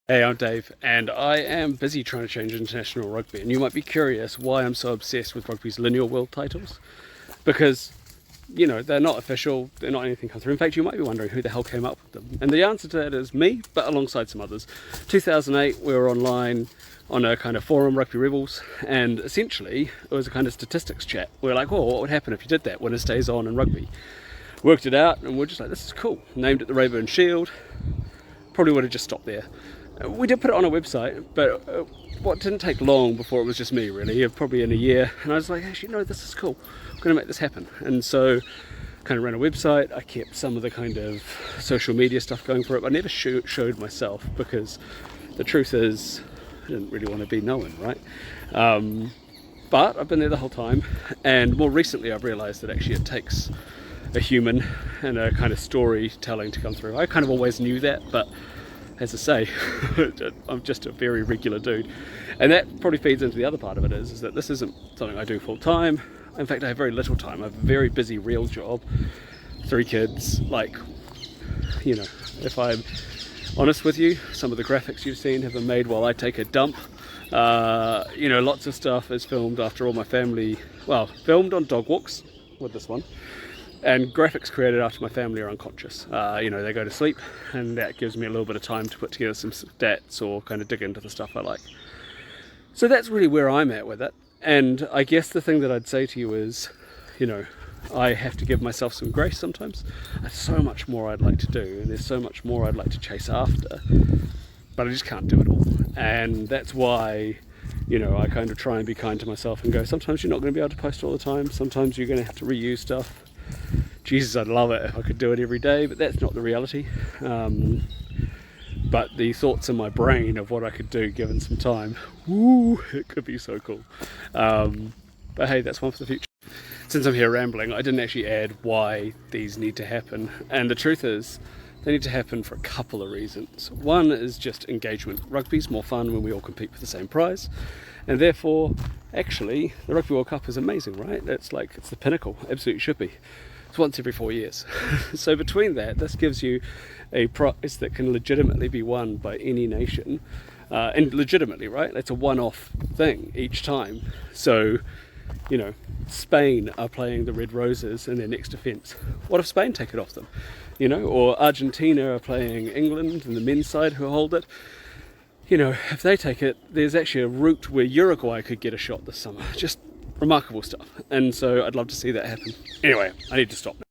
Hey, I'm Dave, and I am busy trying to change international rugby. And you might be curious why I'm so obsessed with rugby's Lineal World titles, because you know they're not official, they're not anything come through. In fact, you might be wondering who the hell came up with them. And the answer to that is me, but alongside some others. 2008, we were online on a kind of forum, Rugby Rebels, and essentially it was a kind of statistics chat. We were like, "Oh, what would happen if you did that? Winner stays on in rugby." Worked it out, and we're just like, "This is cool." Named it the Raeburn Shield. Probably would have just stopped there. We did put it on a website, but what didn't take long before it was just me, really, probably in a year. And I was like, actually, no, this is cool. I'm going to make this happen. And so kind of ran a website. I kept some of the kind of social media stuff going for it. I never showed myself because the truth is I didn't really want to be known, right? But I've been there the whole time. And more recently, I've realized that actually it takes a human and a kind of storytelling to come through. I kind of always knew that, but as I say, I'm just a very regular dude, and that probably feeds into the other part of it is that this isn't something I do full time. In fact, I have very little time. I have a very busy real job, 3 kids. Like, you know, if I'm honest with you, some of the graphics you've seen have been made while I take a dump. You know, lots of stuff is filmed after all my family, well, filmed on dog walks with this one. And graphics created after my family are unconscious. You know, they go to sleep, and that gives me a little bit of time to put together some stats or kind of dig into the stuff I like. So that's really where I'm at with it. And I guess the thing that I'd say to you is, you know, I have to give myself some grace sometimes. There's so much more I'd like to do, and there's so much more I'd like to chase after, but I just can't do it all. And that's why, you know, I kind of try and be kind to myself and go, sometimes you're not going to be able to post all the time. Sometimes you're going to have to reuse stuff. Jesus, I'd love it if I could do it every day, but that's not the reality. But the thoughts in my brain of what I could do given some time, woo, it could be so cool. But hey, that's one for the future. Since I'm here rambling, I didn't actually add why these need to happen. And the truth is, they need to happen for a couple of reasons. One is just engagement. Rugby's more fun when we all compete for the same prize. And therefore, actually, the Rugby World Cup is amazing, right? It's the pinnacle, absolutely should be. It's once every 4 years. So between that, this gives you a prize that can legitimately be won by any nation. And legitimately, right? It's a one-off thing each time. So, you know, Spain are playing the Red Roses in their next defence. What if Spain take it off them? You know, or Argentina are playing England and the men's side who hold it. You know, if they take it, there's actually a route where Uruguay could get a shot this summer. Just remarkable stuff. And so I'd love to see that happen. Anyway, I need to stop now.